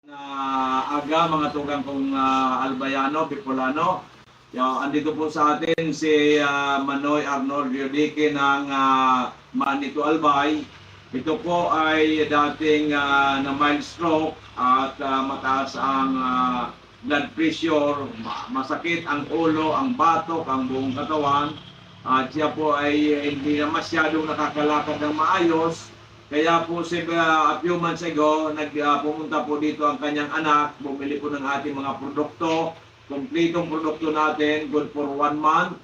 Aga mga tugang kong Albayano, Bicolano. Andito po sa atin si Manoy Arnold Riodique ng Manito Albay. Ito po ay dating na mild stroke at mataas ang blood pressure, masakit ang ulo, ang batok, ang buong katawan. At siya po ay hindi na masyadong nakakalakad ng maayos. Kaya po a few months ago, pumunta po dito ang kanyang anak, bumili po ng ating mga produkto, kompletong produkto natin, good for 1 month.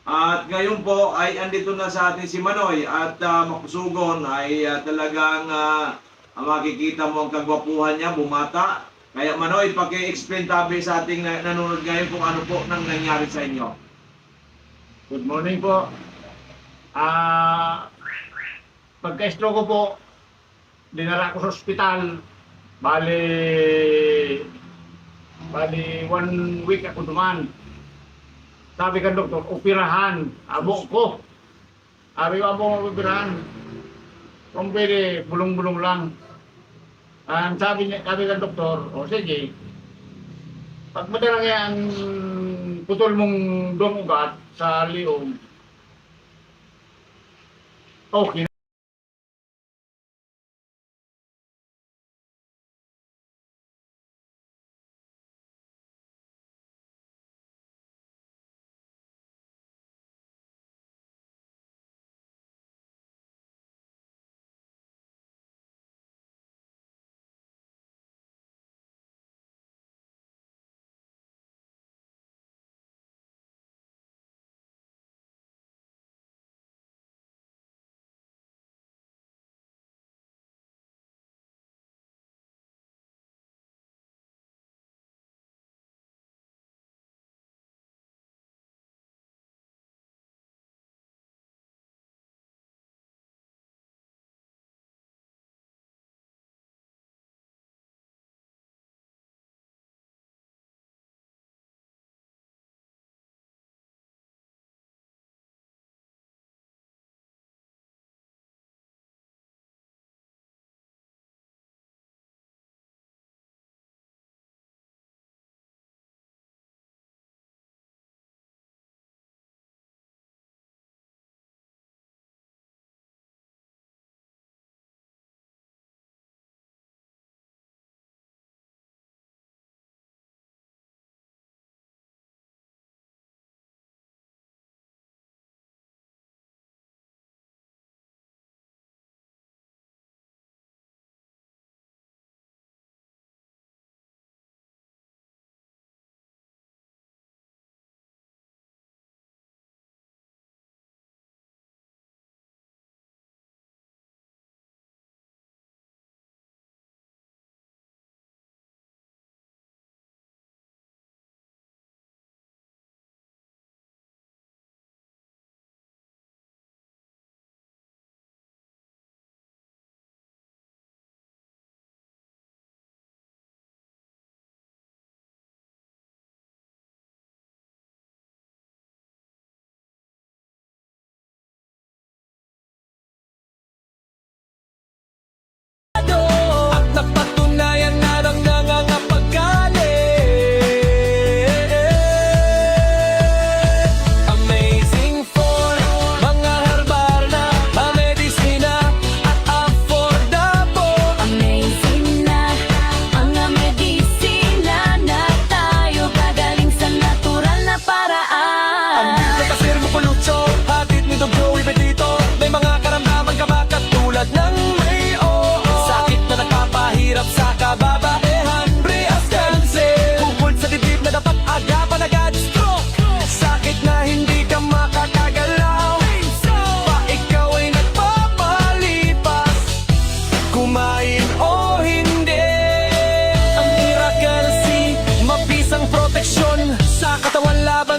At ngayon po ay andito na sa atin si Manoy at makusugon ay talagang makikita mo ang kagwapuhan niya, bumata. Kaya Manoy, paki-explain tabi sa ating nanonood ngayon kung ano po nang nangyari sa inyo. Good morning po. Pagka-stroke ko po, dinala ko sa ospital. Bali 1 week ako duman. Sabi ka doktor, operahan. Abo ko. Sabi ko, abo mo operahan. Kung pwede, bulong-bulong lang. Sabi ka doktor, o sige, pag madalang yan, putol mong doong ugat sa liong, okay.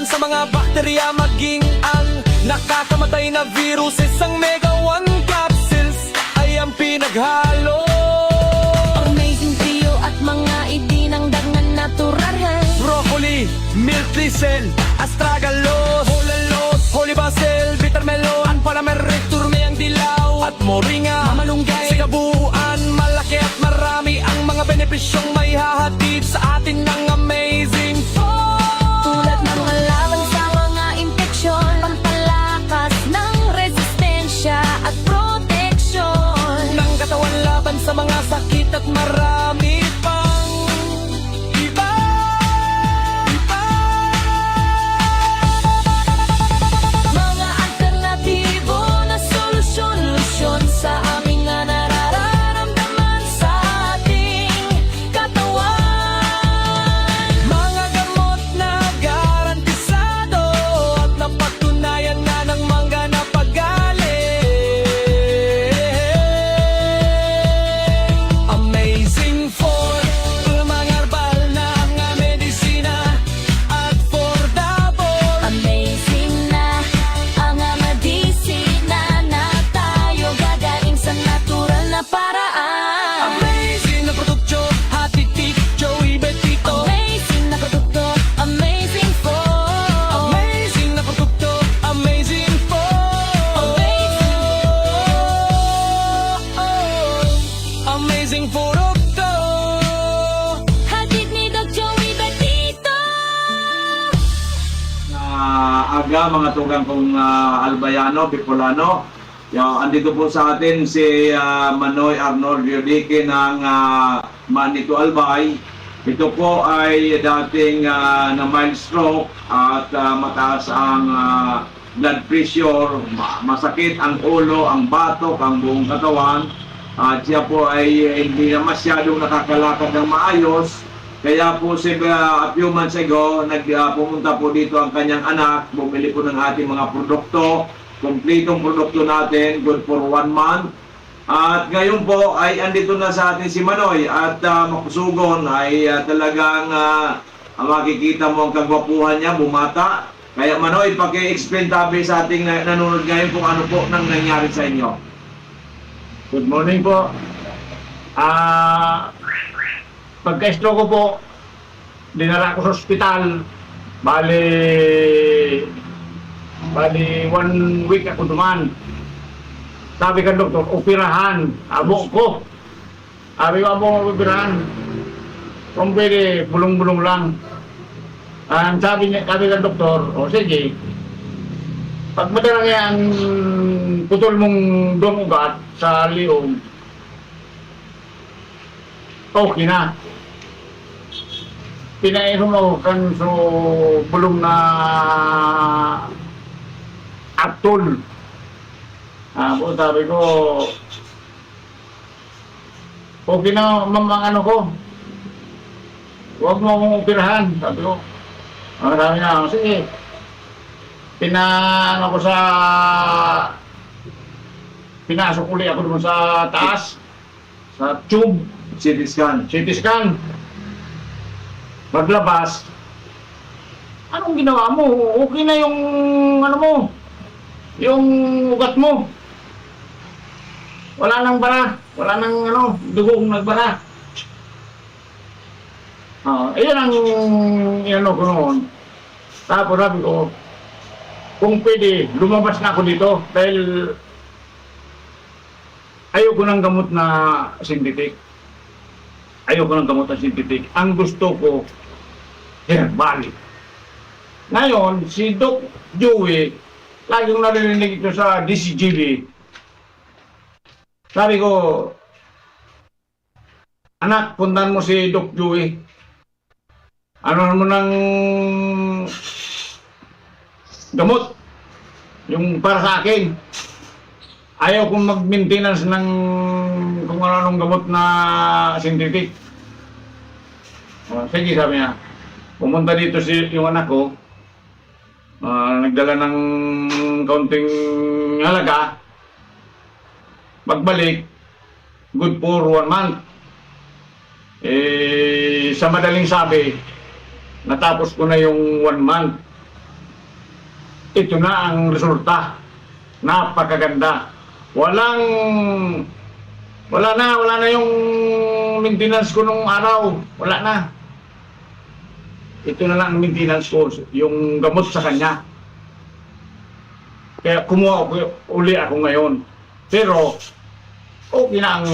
Sa mga bakterya maging ang nakakamatay na viruses, ang Mega 1 capsules ay ang pinaghalo. Amazing Trio at mga idinangdag na natural. Broccoli, milk thistle, astragalus, holalos, holy basil, bitter melon, palamerictur, may ang dilaw at moringa, mamalunggay. Sa kabuuan, malaki at marami ang mga benepisyo presyong may hahatid sa atin ng amazing force. Tulad ng halaman sa mga impeksyon, pampalakas ng resistensya at proteksyon Ng katawan laban sa mga sakit at marami pang iba. Mga alternatibo na solusyon sa aming nga nararamdaman sa ating katawan. Mga gamot na garantisado at napatunayan na ng mangga na pagaling. Amazing Force, mga herbal na mga medisina at affordable. Amazing na ang medisina na tayo gagaling sa natural na paraan. Amazing na produkto, hatitik, Joey Betito. Amazing na produkto, amazing force. Amazing na produkto, amazing Force. Amazing produkto. Hatid ni Doc Joey Betito. Aga mga tugang kong Albayano, Bicolano. Andito po sa atin si Manoy Arnold Riodique ng Manito Albay. Ito po ay dating na mild stroke at mataas ang blood pressure, masakit ang ulo, ang batok, ang buong katawan. At siya po ay hindi na masyadong nakakalakad ng maayos. Kaya po a few months ago, pumunta po dito ang kanyang anak, bumili po ng ating mga produkto, kompletong produkto natin, good for 1 month. At ngayon po ay andito na sa atin si Manoy at makusugon ay talagang makikita mo ang kagwapuhan niya, bumata. Kaya Manoy, paki-explain tabi sa ating nanonood ngayon kung ano po nang nangyari sa inyo. Good morning po. Pagka-stroke ko po, dinala ko sa ospital. Bali 1 week ako duman. Sabi ka doktor, operahan, abo ko. Sabi ko, abo operahan. Kung pwede, bulong-bulong lang. Sabi ka doktor, o sige, pag madalang yan, putol mong doon ugat sa liog, okay na. Pinainom ako kan so bulong na atol. Sabi ko, okay na mamang ano ko. Huwag mo akong operahan. Sabi ko, sabi na, sige. Pinasok uli ako doon sa taas, sa tube. CT scan. CT scan. Maglabas. Anong ginawa mo? Okay na yung ano mo. Yung ugat mo. Wala nang bara. Wala nang ano, dugong nagbara. Iyan ang inano ko noon. Tapos sabi ko, kung pwede, lumabas na ako dito dahil ayoko ng gamot na synthetic. Ayoko ng gamot na synthetic. Ang gusto ko, herbal. Ngayon, si Doc Joey, laging narinig ito sa DCGB. Sabi ko, anak, puntan mo si Doc Joey. Ano mo ng gamot? Yung para sa akin. Ayaw kong mag-maintenance ng kung ano gamot na synthetic. Sige, sabi niya. Pumunta dito yung anak ko. Nagdala ng kaunting halaga. Pagbalik, good for 1 month. Sa madaling sabi, natapos ko na yung 1 month. Ito na ang resulta. Napakaganda. Wala na yung maintenance ko nung araw. Wala na. Ito na lang ang maintenance ko, yung gamot sa kanya. Kaya kumuha uli ako ngayon. Pero, okay na ang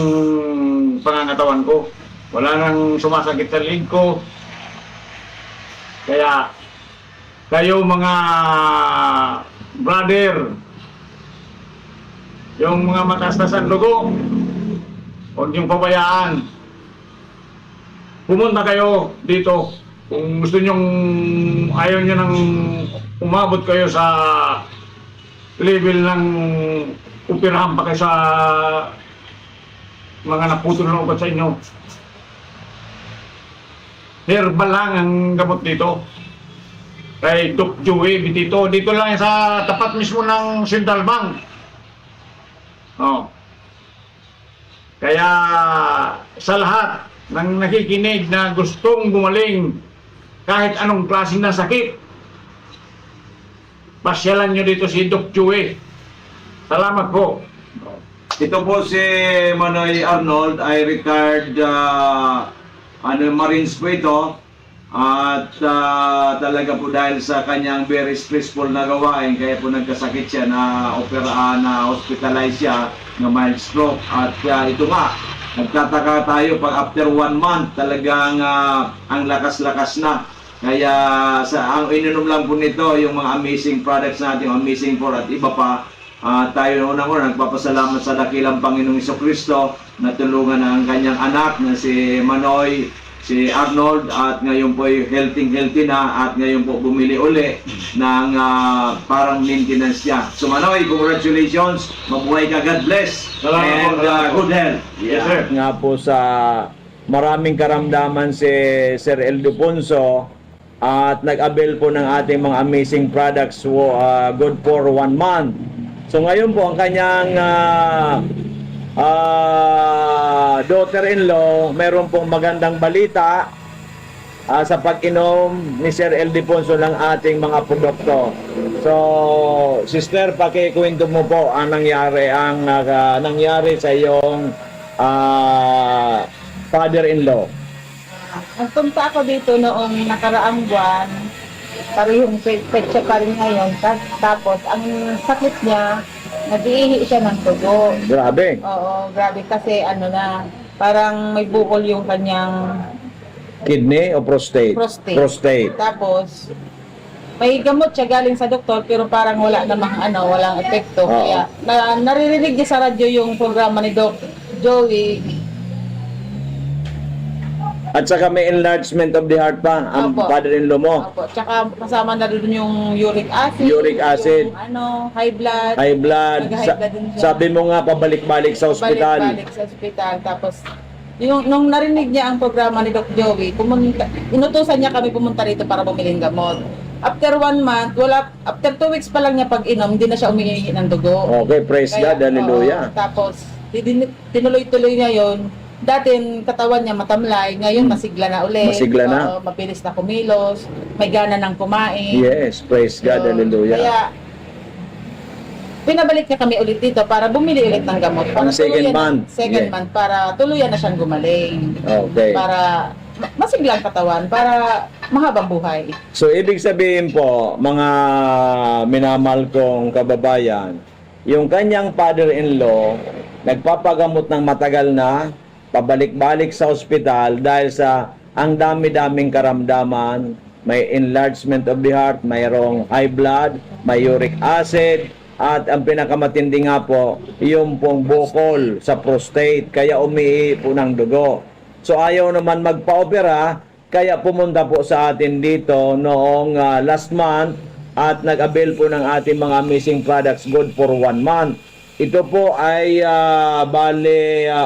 pangangatawan ko. Wala nang sumasakit sa leg ko. Kaya, kayo mga brother, yung mga mataas ang dugo, huwag niyong pabayaan. Pumunta kayo dito. Kung gusto nyong, ayaw nyo nang umabot kayo sa level ng upirahan pa kayo sa mga naputol na ugat sa inyo. Herbal lang ang gamot dito. Kay Doc Joey dito. Dito lang yan sa tapat mismo ng Central Bank. Oh. Kaya sa lahat ng nakikinig na gustong gumaling kahit anong klase na sakit, pasyalan nyo dito si Doc Joey. Salamat po. Ito po si Manoy Arnold ay retired Marines po ito. At talaga po dahil sa kanyang very stressful na gawain, kaya po nagkasakit siya na operaan, na hospitalize siya ng mild stroke. At ito nga, nagtataka tayo pag after 1 month talagang ang lakas-lakas na. Kaya ang ininom lang po nito yung mga amazing products natin, Amazing 4 at iba pa. Tayo unang-una nagpapasalamat sa dakilang Panginoong Jesucristo na tulungan ang kanyang anak na si Manoy, si Arnold, at ngayon po ay healthy na, at ngayon po bumili uli ng parang maintenance niya. So Manoy, congratulations, mabuhay ka, God bless, Salamat po, and salamat po. good health. Yes, sir. Nga po sa maraming karamdaman si Sir Ildefonso at nag-avail po ng ating mga amazing products, good for 1 month. So ngayon po ang kanyang daughter-in-law, meron pong magandang balita sa pag-inom ni Sir Ildefonso ng ating mga produkto. So, sister, pakikwento mo po ang nangyari sa iyong father-in-law. Nagpunta ako dito noong nakaraang buwan, parehong petsa pa rin ngayon. Tapos, ang sakit niya, nag-iihi siya ng dugo. Grabe. Oo, grabe kasi parang may bukol yung kanyang Kidney o prostate? prostate. Tapos, may gamot siya galing sa doktor pero parang wala namang walang epekto. Oo. Kaya naririnig niya sa radyo yung programa ni Doc Joey. At saka may enlargement of the heart pa ang Opo. father-in-law mo. Opo, tsaka kasama na rin yung uric acid. Uric acid. Yung high blood. High blood. Nag-high blood din siya. Sabi mo nga pabalik-balik sa ospital. Balik sa ospital. Tapos, nung narinig niya ang programa ni Doc Joey, inutusan niya kami pumunta rito para bumili ng gamot. After 1 month, after 2 weeks pa lang niya pag-inom, hindi na siya umiihi ng dugo. Okay, praise God, hallelujah. Oo, tapos, tinuloy-tuloy niya yon. Dati katawan niya matamlay, ngayon masigla na ulit. Masigla na. Oo, mabilis na kumilos, may gana ng kumain. Yes, praise God, Yun. hallelujah. Kaya, pinabalik niya kami ulit dito para bumili ulit ng gamot. Ang second month. Second Yeah. month, para tuluyan na siyang gumaling. Okay. Para masiglang katawan, para mahabang buhay. So, ibig sabihin po, mga minamahal kong kababayan, yung kanyang father-in-law, nagpapagamot ng matagal na, pabalik-balik sa ospital dahil sa ang dami-daming karamdaman, may enlargement of the heart, mayroong high blood, may uric acid, at ang pinakamatindi nga po, yung pong bukol sa prostate, kaya umiihi po ng dugo. So ayaw naman magpa-opera, kaya pumunta po sa atin dito noong last month at nag-avail po ng ating mga amazing products, good for 1 month. Ito po ay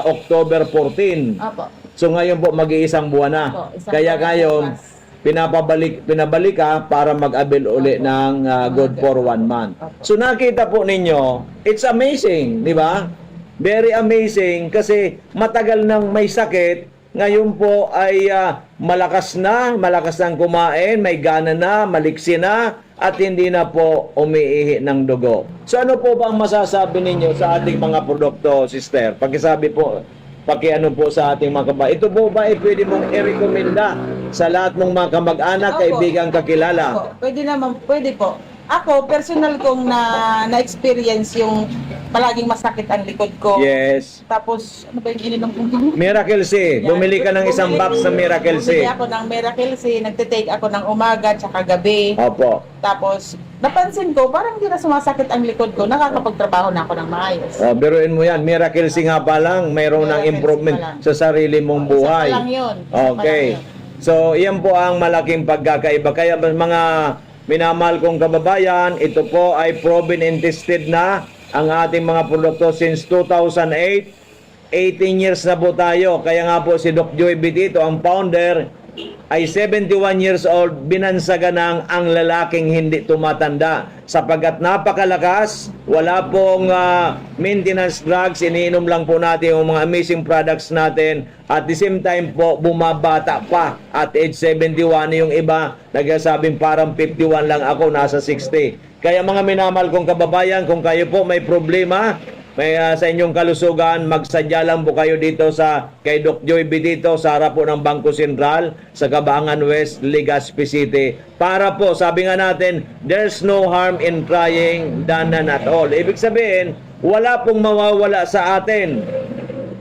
October 14. Apo. So ngayon po mag-iisang buwan na. Opo, isang Kaya buwan na ngayon bukas. pinabalik ka para mag-avail uli ng good for 1 month. So nakita po ninyo, it's amazing, di ba? Very amazing kasi matagal nang may sakit, ngayon po ay malakas nang kumain, may gana na, maliksi na, at hindi na po umiihi ng dugo. So ano po ba ang masasabi ninyo sa ating mga produkto, sister? Pakisabi po, pakiano po sa ating mga kababayan. Ito po ba ay pwede mong i-recommenda sa lahat ng mga kamag-anak, Opo. kaibigan, kakilala? Opo, pwede naman, pwede po. Ako, personal kong na-experience yung palaging masakit ang likod ko. Yes. Tapos, ano ba yung ininom ko gamot? Miracle C. Bumili ka ng isang box ng Miracle C. Bumili ako ng Miracle C, nagtitake ako ng umaga tsaka gabi. Opo. Tapos, napansin ko, parang hindi na sumasakit ang likod ko. Nakakapagtrabaho na ako ng maayos. Biruin mo yan. Miracle C nga pa lang. Mayroon ng Miracle C improvement pa lang. sa sarili mong buhay. Isa pa lang yun. Isa pa lang Okay. yun. So, yan po ang malaking pagkakaiba. Kaya mga minamahal kong kababayan, ito po ay proven and tested na ang ating mga produkto since 2008. 18 years na po tayo. Kaya nga po si Doc Joey Betito, ang founder, ay 71 years old, binansaga ng ang lalaking hindi tumatanda. Sapagkat napakalakas, wala pong maintenance drugs, iniinom lang po natin yung mga amazing products natin. At the same time po, bumabata pa at age 71 yung iba, nagsasabing parang 51 lang ako, nasa 60. Kaya mga minamahal kong kababayan, kung kayo po may problema, sa inyong kalusugan, magsadya lang po kayo dito sa kay Doc Joey Betito sa harap po ng Bangko Sentral sa Cabangan West, Legazpi City. Para po, sabi nga natin, there's no harm in trying than none at all. Ibig sabihin, wala pong mawawala sa atin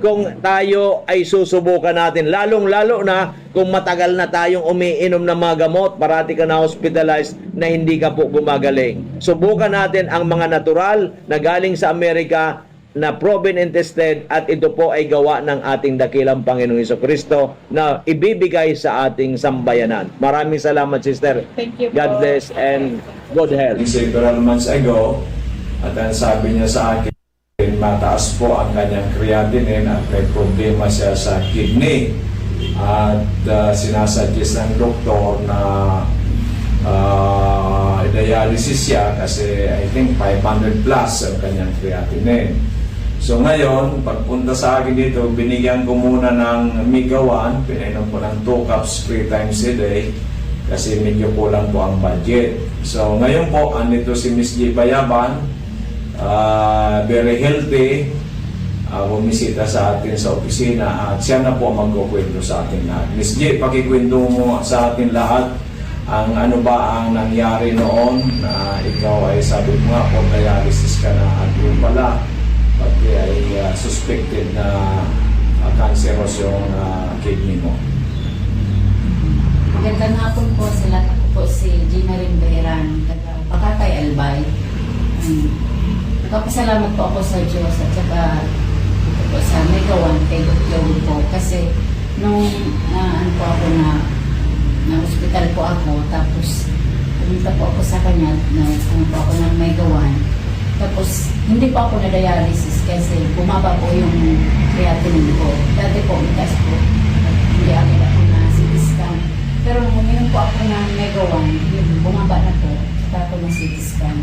kung tayo ay susubukan natin. Lalong-lalo na kung matagal na tayong umiinom ng mga gamot, parati ka na hospitalized na hindi ka po gumagaling. Subukan natin ang mga natural na galing sa Amerika na proven and tested at ito po ay gawa ng ating dakilang Panginoong Jesucristo na ibibigay sa ating sambayanan. Maraming salamat, sister. Thank you po. God bless and good health. Several months ago, at ang sabi niya sa akin, mataas po ang kanyang creatinine at may problema siya sa kidney. At sinasuggest ng doktor na dialysis siya kasi I think 500 plus ang kanyang creatinine. So ngayon, pagpunta sa akin dito, binigyan ko muna ng Omega-1, pinainom ko ng 2 cups 3 times a day kasi medyo kulang po ang budget. So ngayon po, andito si Miss G. Bayaban, very healthy, bumisita sa atin sa opisina at siya na po magkukwento sa atin lahat. Miss J, pakikwento mo sa atin lahat ang ano ba ang nangyari noon na ikaw ay sabi mo nga po dialysis ka na at yun pala pati ay suspected na cancerous yung kidney mo. Magandang hapon po sa lahat. Ako po si Gina Rimberan, taga Pakatay, Albay. Nagpapasalamat po ako sa Diyos at saka po sa Omega-1 kay Dr. po kasi nung ano po ako na hospital po ako tapos pumunta po ako sa kanya na po ako ng Omega-1 tapos hindi po ako na dialysis kasi bumaba po yung creatinine ko. Dati po mataas po hindi ako na CT scan pero nung uminom po ako ng Omega-1 bumaba na po saka ako na CT scan.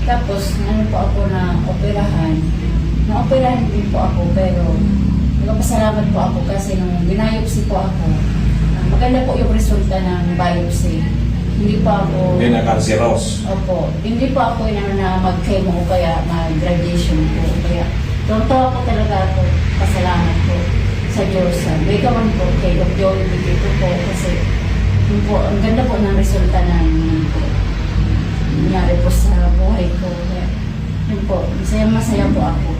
Tapos, ano po ako na operahan. Na-operahan din po ako, pero nagpapasalamat po ako kasi nung binayopsi po ako, maganda po yung resulta ng biopsy. Hindi po ako... Hindi na cancerous. Opo. Hindi po ako na mag-chemo o kaya mag-radiation po. Kaya, tuwa po talaga ako. Pasalamat po sa Diyos. Omega-1 po kay Dr. Joey Betito po kasi yun po, ang ganda po ng resulta ng nangyari po sa buhay ko. Yun po, masaya po ako.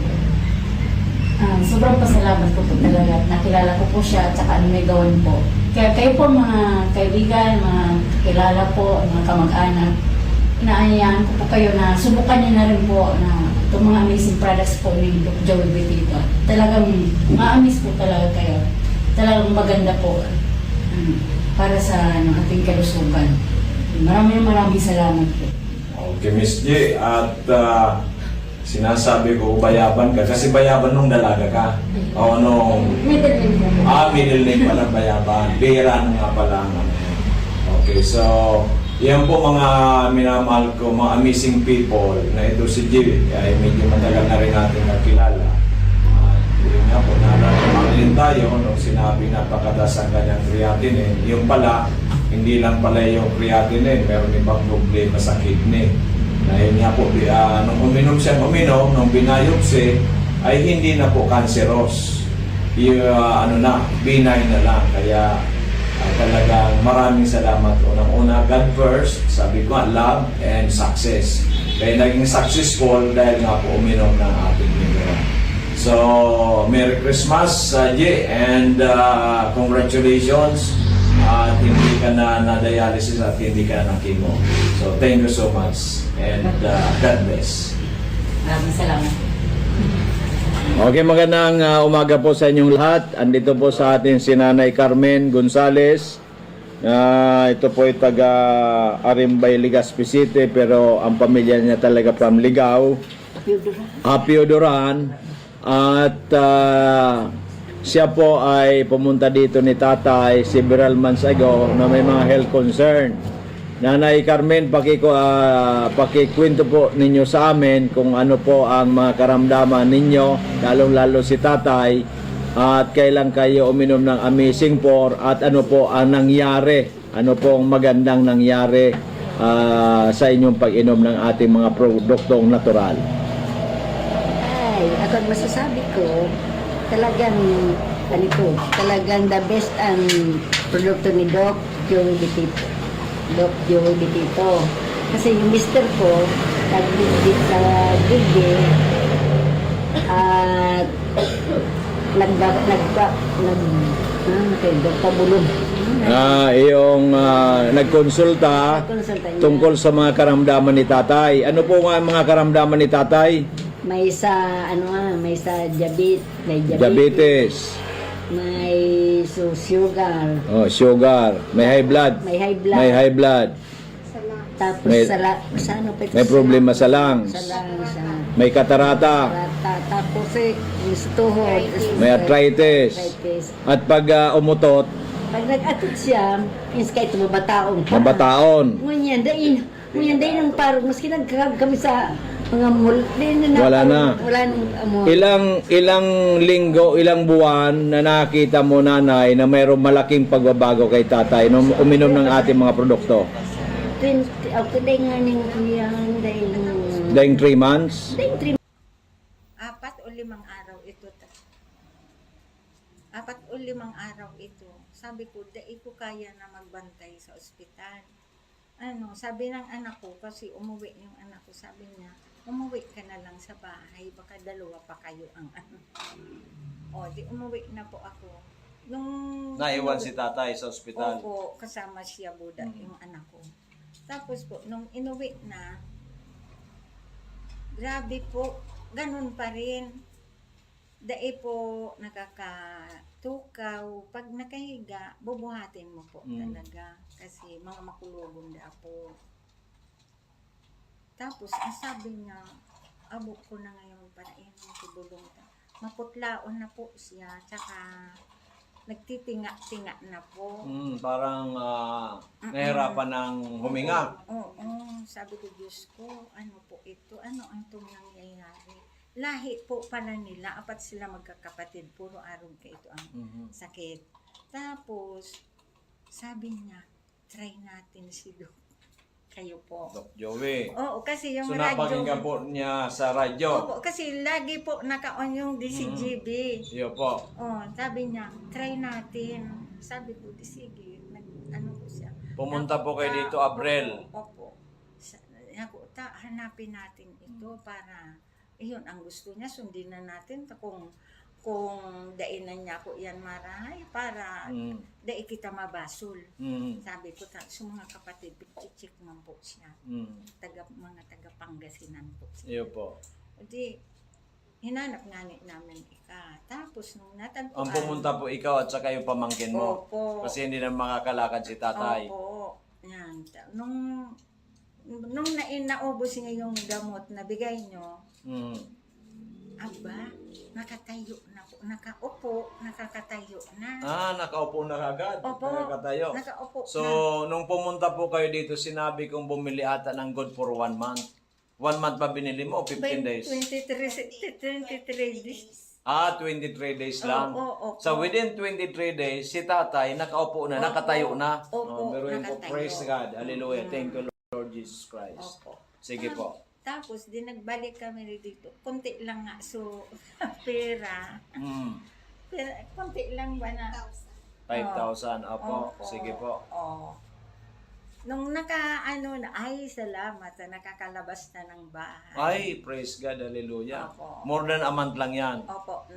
Sobrang pasalamat po talaga. Nakilala ko po siya at saka Omega-1 po. Kaya kayo po mga kaibigan, mga kilala po, mga kamag-anak, inaanyayahan ko po kayo na subukan niyo na rin po na itong mga amazing products po ni Dr. Joey Betito. Talagang ma-amaze po talaga kayo. Talagang maganda po para sa ating kalusugan. Maraming salamat po. Okay, Miss J, at sinasabi ko bayaban ka kasi bayaban nung dalaga ka. O nung Middle name po. middle name pala bayaban. Bira nga pala. Okay, so yan po mga minamahal ko, mga amazing people na ito si J ay medyo matagal na rin natin nakilala. At yun nga po, nalalaman tayo nung sinabi napakataas ang kanyang creatinine. Yung pala, hindi lang pala yung creatinine, meron ibang problema sa kidney. Dahil nga po, nung uminom siya, nung binayopsi, ay hindi na po cancerous. Benign na lang. Kaya talagang maraming salamat. Unang-una, God first, sabi ko, love and success. Kaya naging successful dahil nga po uminom ng ating mineral. So, Merry Christmas, J, and congratulations. At hindi ka na dialysis at hindi ka na chemo. So, thank you so much and God bless. Maraming salamat. Okay, magandang umaga po sa inyong lahat. Andito po sa atin si Nanay Carmen Gonzales. Ito po ay taga Arimbay, Legazpi City, pero ang pamilya niya talaga from Ligao, Apio Duran. At siya po ay pumunta dito ni tatay several months ago na may mga health concern. Nanay Carmen, pakikwento po ninyo sa amin kung ano po ang mga karamdaman ninyo, lalong-lalo si tatay, at kailan kayo uminom ng Amazing 4 at ano po ang nangyari, ano po ang magandang nangyari sa inyong pag-inom ng ating mga produktong natural. Ay, ako ang masasabi ko, talagang the best ang produkto ni Doc Joey Bitito. Kasi yung mister ko, nag-visit sa Gigi at nagpabulong. Yung nagkonsulta tungkol sa mga karamdaman ni tatay. Ano po nga ang mga karamdaman ni tatay? May sa Diabetes. May sugar. Oh, sugar. May high blood. May high blood. May high blood. Tapos may- May problema sa lungs. May katarata. Tapos yung sa tuhod. May arthritis. At pag umutot, Pag nag-atot siya, is kahit mabataon pa. mabataon. Ngunyan dahin ang parang, maski nagkakab kami sa mga mall, Wala na. Wala nang amo. Ilang linggo, ilang buwan na nakita mo, nanay, na mayroong malaking pagbabago kay tatay nung uminom ng ating mga produkto? Ako day nga ning kuyan, Dahil 3 months? 3 4 o 5 araw ito. 4 o 5 araw ito. Sabi ko, dai ko kaya na magbantay sa ospital. Sabi ng anak ko, kasi umuwi yung anak ko, sabi niya, umuwi ka na lang sa bahay, baka dalawa pa kayo ang di umuwi na po ako. Naiwan si tatay sa ospital. Opo, kasama siya Buda, yung anak ko. Tapos po, nung inuwi na, grabe po, ganun pa rin. Dai po nakakatukaw. Pag nakahiga, bubuhatin mo po talaga. Kasi mga makulugong da po. Tapos, ang sabi niya, abok ko na ngayon para ibulong ta. Maputlaon na po siya. Tsaka, nagtitinga-tinga na po. Parang nahirapan ng huminga. Oo, sabi ko, Diyos ko, ano po ito? Ano ang itong nangyayari? Lahi po pala nila, apat sila magkakapatid, puro arog ka ito ang sakit. Tapos, sabi niya, try natin si Doc. Kayo po. Doc Joey. Oo, kasi yung So, radyo. napakinggan po niya sa radyo. Oo, kasi lagi po naka-on yung DCGB. Iyo po. Oh, sabi niya, try natin. Sabi ko, di sige, ano ko siya. Pumunta po kayo dito, Abril. Opo. Hanapin natin ito para, yun ang gusto niya, sundin na natin kung dainan niya ko yan marahay para dai kita mabasol. Sabi ko, sa mga kapatid, check man po siya. Mga taga Pangasinan po siya. Iyo po. Di, hinanap nga namin ika. Tapos nung natagpuan. Ang pumunta po ikaw at saka yung pamangkin mo. Opo. Kasi hindi na makakalakad si tatay. Opo. Yan. Nung naubos niya yung gamot na bigay nyo, aba, nakatayo na po. Nakakatayo na. Nakaupo na kagad. Opo. Nakatayo. Nakaupo So, na. nung pumunta po kayo dito, sinabi kong bumili ata ng good for 1 month. 1 month pa binili mo o 15 days? 23 days. 23 days lang. Oo. So, within 23 days, si tatay nakaupo na, nakatayo na. Opo, Pero yun po, nakatayo. praise God. Hallelujah. Thank you, Lord Jesus Christ. Opo. Sige po. Tapos, di nagbalik kami dito. Kunti lang nga. So, pera. Kunti lang ba na? 5,000. Opo. Opo. Sige po. Oo. nung ano na, ay salamat na nakakalabas na ng bahay. Ay, praise God, hallelujah. Opo. More than a month lang yan. Opo,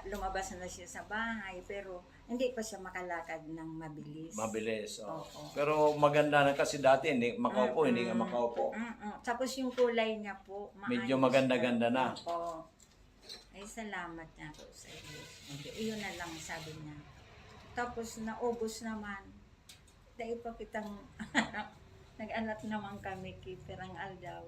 lumabas na siya sa bahay pero hindi pa siya makalakad ng mabilis. Mabilis. Oh. Opo. Pero maganda na kasi dati, hindi makaupo, hindi nga makaupo. Tapos yung kulay niya po, Medyo maayos maganda-ganda na. Opo. Ay, salamat niya po sa iyo. Iyon na lang sabi niya. Tapos naubos naman. Dahil pa kitang nag-anak naman kami kay Perang Aldaw.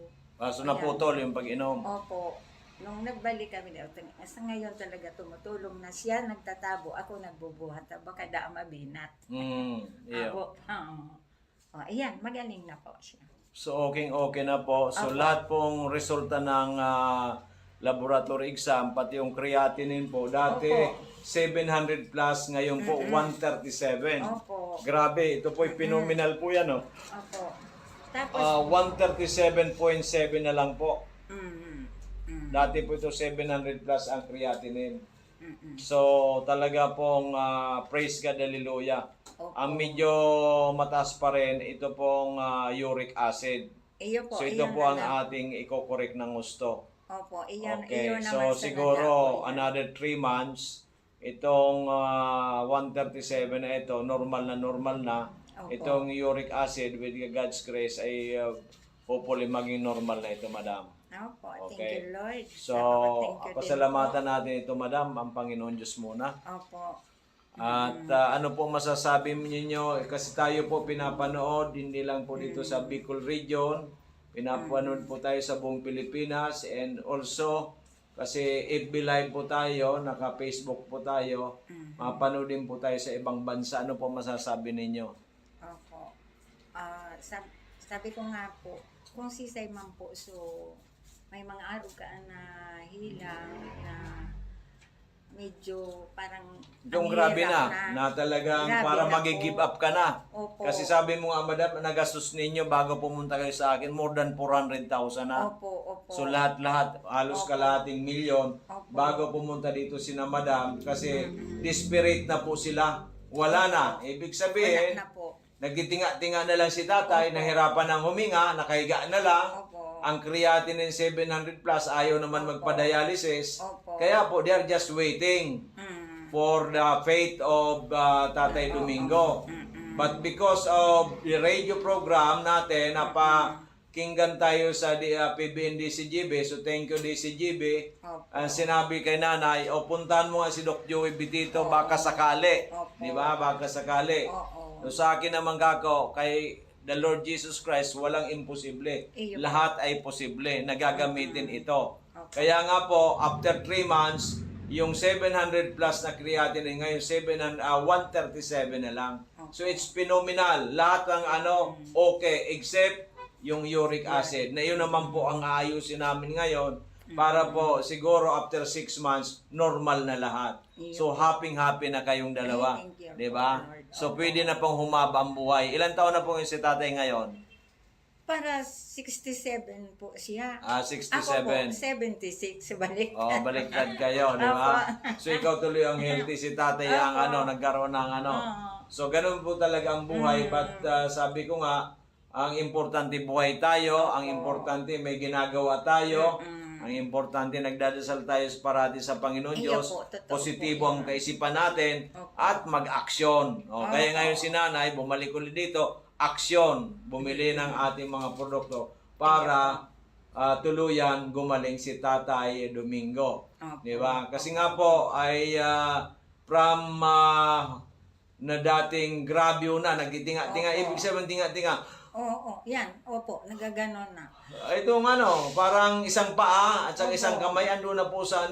So naputol yung pag-inom. Opo. Nung nagbalik kami daw, sa ngayon talaga tumutulong na siya, nagtatabo, ako nagbubuhat, baka da mabinat. Yeah. Ako, ayan, magaling na po siya. So okay na po. So Opo. lahat pong resulta ng laboratory exam, pati yung creatinine po, dati Opo. 700 plus, ngayon po 137. Opo. Grabe, ito po phenomenal po yan, no? Opo. Tapos, 137.7 na lang po. mm. Dati po ito 700 plus ang creatinine. Mm-mm. So talaga pong praise God, hallelujah. Opo. Ang medyo mataas pa rin, ito pong uric acid. Iyo po, So ito iyon po ang na lang. ating i-correct ng gusto. Opo, iyon, Okay, iyon so naman sa siguro nagawa ko yan. another 3 months, itong 137 na ito, normal na. Opo. Itong uric acid with God's grace ay hopefully maging normal na ito, madam. Opo, Okay. thank you, Lord. So, Thank you din pasalamatan natin ito, madam, ang Panginoon Diyos muna. po. Opo. At ano po masasabi ninyo, kasi tayo po pinapanood, hindi lang po dito sa Bicol region, pinapanood po tayo sa buong Pilipinas, and also, kasi FB Live po tayo, naka-Facebook po tayo, mapanood din po tayo sa ibang bansa. Ano po masasabi ninyo? Opo. Sabi ko nga po, kung sisay man po, so may mga araw ka na hilang na medyo parang Yung ang grabe hirap na talagang Grabe para na mag-give po. up ka na. Opo. Kasi sabi mo nga, madam, nagastos ninyo bago pumunta kayo sa akin, more than 400,000 na. Opo. So lahat-lahat, halos Opo. kalahating milyon Opo. bago pumunta dito sina madam kasi desperate na po sila. Wala na. Ibig sabihin, Wala na po. nagtitinga-tinga na lang si tatay, nahirapan ng huminga, nakahiga na lang. Opo. Ang creatinine 700 plus, ayaw naman magpa-dialysis. Opo. Kaya po, they are just waiting for the fate of Tatay Domingo. But because of the radio program natin, napakinggan tayo sa PBN DCGB, so thank you DCGB. Opo. Sinabi kay nanay, o puntahan mo nga si Doc Joey Bitito, baka sakali. Opo. Di ba? Baka sakali. Oo. So sa akin naman kako, kay the Lord Jesus Christ, walang imposible. Iyo. Lahat ay posible. Nagagamitin ito. Okay. Kaya nga po, after 3 months, yung 700 plus na creatinine, ngayon 137 na lang. So it's phenomenal. Lahat ng okay, except yung uric acid. Na yun naman po ang aayusin namin ngayon para po siguro after 6 months, normal na lahat. So happy na kayong dalawa. Thank you, Di ba? Lord. So pwede na pong humaba ang buhay. Ilan taon na po yung si tatay ngayon? Para 67 po siya. 67. Ako po, 76. Balik. Oh, baliktad kayo, di ba? So ikaw tuloy ang healthy, si tatay ang nagkaroon ng So ganun po talaga ang buhay. But sabi ko nga, ang importante buhay tayo, ang importante may ginagawa tayo, ang importante nagdadasal tayo parati sa Panginoon Iyo Diyos, po, totoo positibo po ang yan. kaisipan natin, at mag-aksyon. Kaya ngayon si nanay, bumalik ulit dito, aksyon, bumili ng ating mga produkto para tuluyan gumaling si Tatay Domingo. Opo. Di ba? Kasi nga po ay from na dating grabyo na, nagtitinga-tinga, Opo. ibig sabihin tinga-tinga. Oo, yan. Opo, nagaganon na. Itong parang isang paa at saka isang kamay, ando na po sa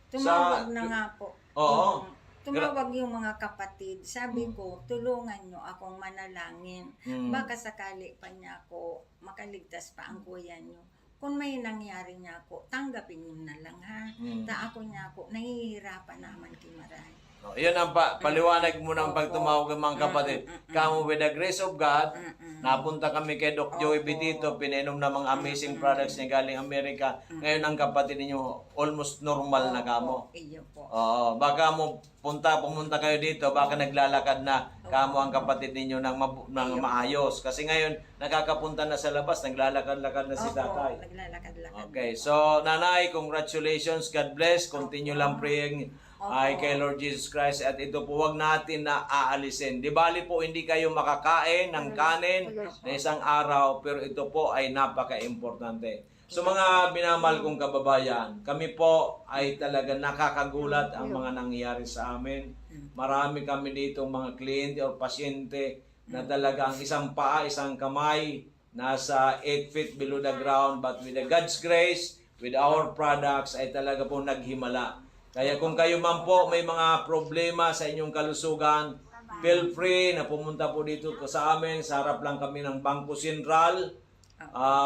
Tumawag na nga po. Oo. Tumawag yung mga kapatid. Sabi ko, tulungan nyo akong manalangin. Baka sakali pa niya ako makaligtas pa ang kuya nyo. Kung may nangyari niya ako, tanggapin nyo na lang ha. Ta ako niya ako, nahihirapan naman kay Maray. No, yun ang paliwanag mo ng pagtumawag ng mga kapatid. Kamu with the grace of God, napunta kami kay Doc Joey Bitito, pinainom na mga amazing products niya galing Amerika. Ngayon ang kapatid ninyo, almost normal na kamo. Iyo po. Oo, baka mo pumunta kayo dito, baka naglalakad na kamo ang kapatid ninyo ng maayos. Kasi ngayon, nakakapunta na sa labas, naglalakad-lakad na si tatay. Naglalakad-lakad. Okay, so nanay, congratulations, God bless. Continue lang praying ay kay Lord Jesus Christ. At ito po, wag natin na aalisin. Di bali po, hindi kayo makakain ng kanin na isang araw, pero ito po ay napaka-importante. So mga binamahal kong kababayan, kami po ay talaga nakakagulat ang mga nangyayari sa amin. Marami kami dito mga kliyente o pasyente na talaga ang isang paa, isang kamay, nasa 8 feet below the ground, but with the God's grace, with our products, ay talaga po naghimala. Kaya kung kayo man po may mga problema sa inyong kalusugan, feel free na pumunta po dito sa amin. Sa harap lang kami ng Bangko Sentral,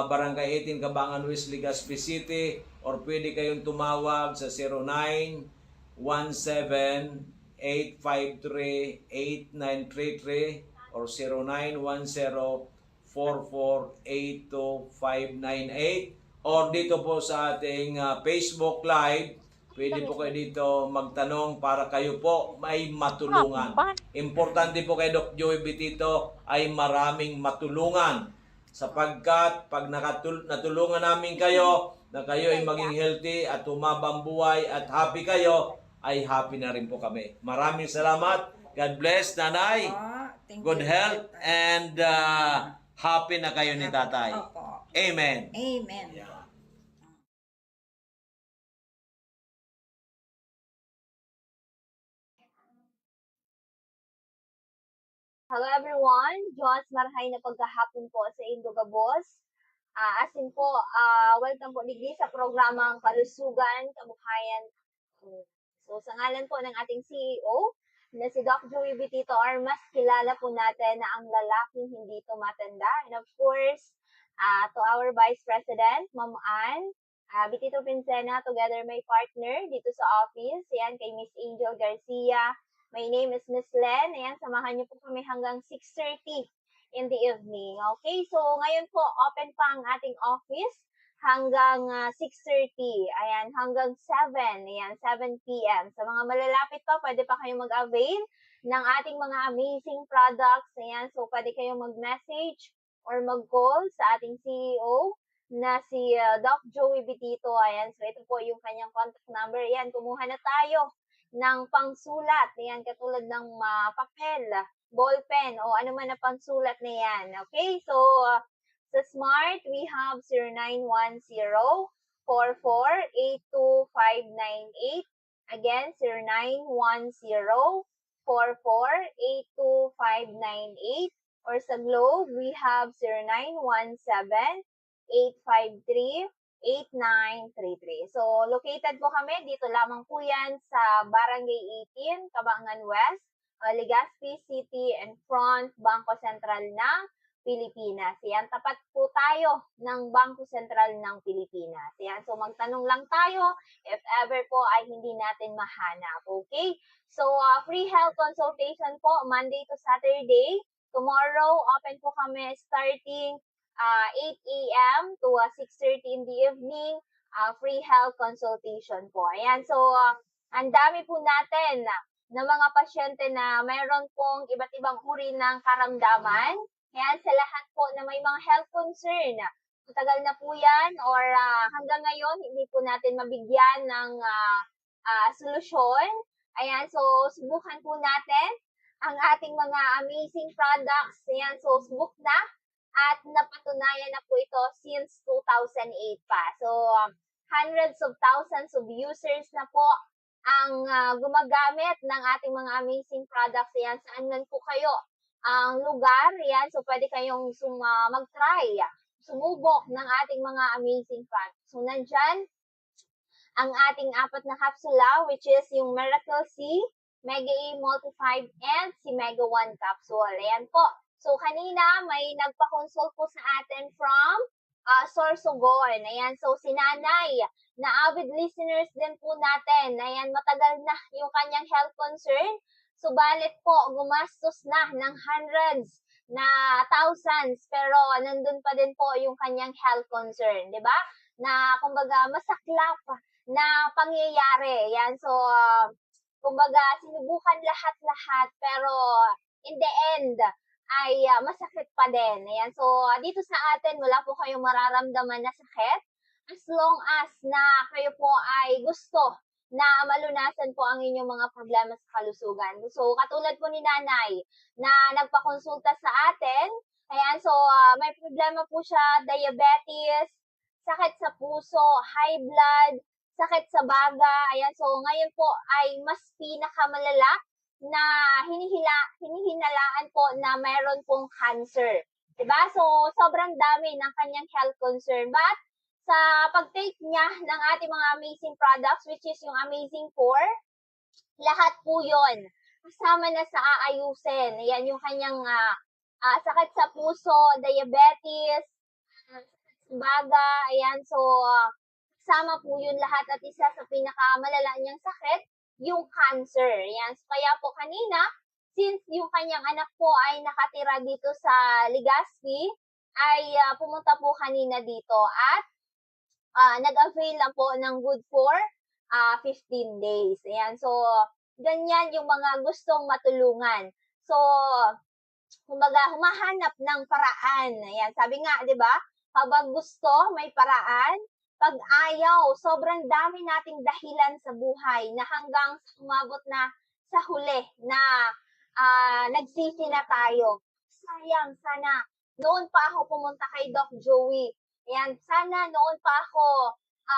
Barangay 18, Cabangan West, Legazpi City, or pwede kayong tumawag sa 0917-853-8933 or 0910-4482-598 or dito po sa ating Facebook Live. Pwede po kayo dito magtanong para kayo po may matulungan. Importante po kay Doc Joey Bitito ay maraming matulungan. Sapagkat pag natulungan namin kayo, na kayo ay maging healthy at tumabang buhay at happy kayo, ay happy na rin po kami. Maraming salamat. God bless, nanay. Thank Good you, health Tatay. and happy na kayo ni tatay. Opo. Amen. Amen. Yeah. Hello everyone, Diyos marahay na pagkahapon po sa Indogabos. Asin po, welcome po digdi sa programang Kalusugan, Kabuhayan. So sa ngalan po ng ating CEO na si Doc Joey Bitito, or mas kilala po natin na ang lalaking hindi tumatanda. And of course, to our Vice President, Ma'am Ann, Bitito Pincena, together my partner dito sa office, yan kay Miss Angel Garcia. My name is Miss Len. Ayan, samahan niyo po kami hanggang 6:30 in the evening. Okay, so ngayon po, open pa ang ating office hanggang 6:30. Ayan, hanggang 7. Ayan, 7 p.m. Sa mga malalapit pa, pwede pa kayong mag-avail ng ating mga amazing products. Ayan, so pwede kayong mag-message or mag-call sa ating CEO na si Doc Joey Bitito. Ayan, so ito po yung kanyang contact number. Ayan, kumuha na tayo ng pangsulat. Ayan, katulad ng papel, ballpen, o ano man na pangsulat na yan. Okay, so sa Smart, we have 0910-4482-598. Again, 0910-4482-598. Or sa Globe, we have 0917-853-8933. So, located po kami, dito lamang po yan sa Barangay 18, Cabangan West, Legazpi City, and front Bangko Sentral ng Pilipinas. Yan, tapat po tayo ng Bangko Sentral ng Pilipinas. Yan, so magtanong lang tayo if ever po ay hindi natin mahanap. Okay? So, free health consultation po, Monday to Saturday. Tomorrow, open po kami starting 8 a.m. to 6:30 in the evening, free health consultation po. Ayan, so ang dami po natin na mga pasyente na mayroon pong iba't ibang uri ng karamdaman. Ayan, sa lahat po na may mga health concern, matagal na po yan or hanggang ngayon hindi po natin mabigyan ng solusyon. Ayan, so subukan po natin ang ating mga amazing products. Ayan, so subok na. At napatunayan na po ito since 2008 pa. So, hundreds of thousands of users na po ang gumagamit ng ating mga amazing products. Yan, saan man po kayo ang lugar. Yan, so pwede kayong mag-try, sumubok ng ating mga amazing products. So, nandyan ang ating 4 na kapsula, which is yung Miracle C, Mega E Multi-5, and si Mega 1 capsule. Ayan po. So, kanina may nagpa-consult po sa atin from Sorsogon. Ayan, so si Nanay na avid listeners din po natin. Ayan, matagal na yung kanyang health concern. Subalit po, gumastos na ng hundreds na thousands, pero nandun pa din po yung kanyang health concern, di ba? Na, kumbaga, masaklap na pangyayari. Yan, so, kumbaga, sinubukan lahat-lahat, pero in the end, ay masakit pa din. Ayan, so, dito sa atin, wala po kayong mararamdaman na sakit as long as na kayo po ay gusto na malunasan po ang inyong mga problema sa kalusugan. So, katulad po ni Nanay na nagpakonsulta sa atin, ayan, so may problema po siya, diabetes, sakit sa puso, high blood, sakit sa baga, ayan, so ngayon po ay mas pinakamalala na hinihinalaan po na mayroon pong cancer. Diba? So, sobrang dami ng kanyang health concern. But, sa pag-take niya ng ating mga amazing products, which is yung Amazing 4, lahat po yon kasama na sa aayusin. Yan yung kanyang sakit sa puso, diabetes, baga, ayan. So, kasama po yun lahat at isa sa pinakamalala niyang sakit, yung cancer. Ayan. So, kaya po kanina, since yung kanyang anak po ay nakatira dito sa Legazpi, ay pumunta po kanina dito at nag-avail lang po ng good for 15 days. Ayan. So, ganyan yung mga gustong matulungan. So, kumbaga, humahanap ng paraan. Ayan. Sabi nga, di ba? Habang gusto, may paraan. Pag ayaw, sobrang dami nating dahilan sa buhay na hanggang umabot na sa huli na nagsisi na tayo. Sayang, sana noon pa ako pumunta kay Doc Joey. Ayan, sana noon pa ako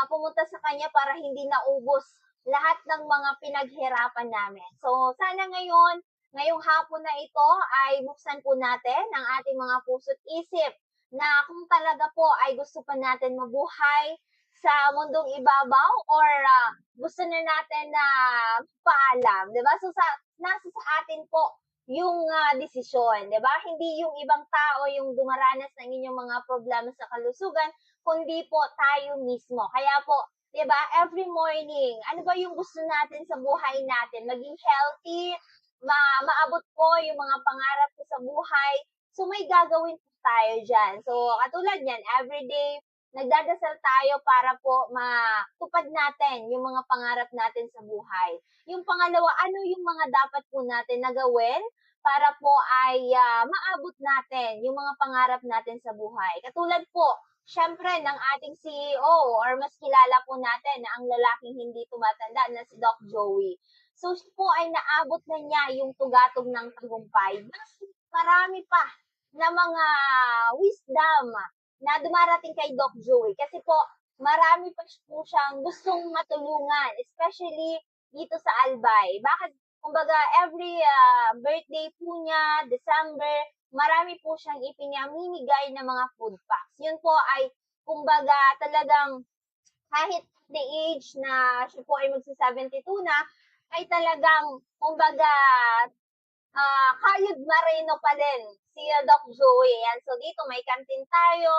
pumunta sa kanya para hindi naubos lahat ng mga pinaghirapan namin. So, sana ngayong hapon na ito ay buksan po natin ang ating mga puso't isip na kung talaga po ay gusto pa natin mabuhay sa mundong ibabaw or gusto na natin na paalam, 'di ba? So nasa sa atin po yung desisyon, 'di ba? Hindi yung ibang tao yung dumaranas ng inyong mga problema sa kalusugan, kundi po tayo mismo. Kaya po, 'di ba? Every morning, ano ba yung gusto natin sa buhay natin? Maging healthy, maabot po yung mga pangarap ko sa buhay. So may gagawin po tayo diyan. So katulad niyan, everyday nagdadasal tayo para po matupad natin yung mga pangarap natin sa buhay. Yung pangalawa, ano yung mga dapat po natin na gawin para po ay maabot natin yung mga pangarap natin sa buhay. Katulad po, syempre, ng ating CEO or mas kilala po natin na ang lalaking hindi tumatanda na si Doc Joey. So, siya po ay naabot na niya yung tugatog ng tagumpay. Mas marami pa na mga wisdom na dumarating kay Doc Joey. Kasi po, marami pa po siyang gustong matulungan, especially dito sa Albay. Bakit? Kumbaga, every birthday po niya, December, marami po siyang ipinamimigay na mga food packs. Yun po ay, kumbaga, talagang kahit the age na siya po ay magsa-72 na, ay talagang, kumbaga, kayod marino pa din si Doc Joey. Yan. So, dito may canteen tayo,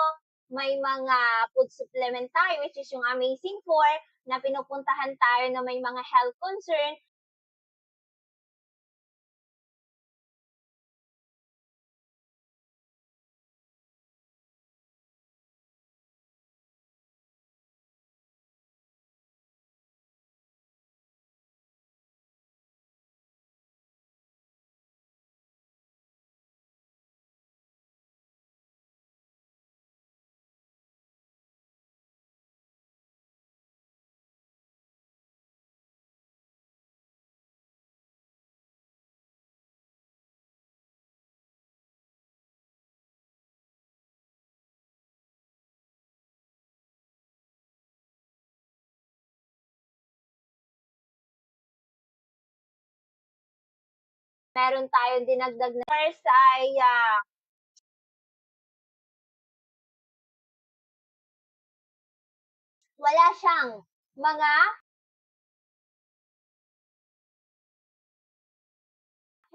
may mga food supplement tayo, which is yung Amazing 4, na pinupuntahan tayo na may mga health concern. Meron tayong dinagdag na first ay wala siyang mga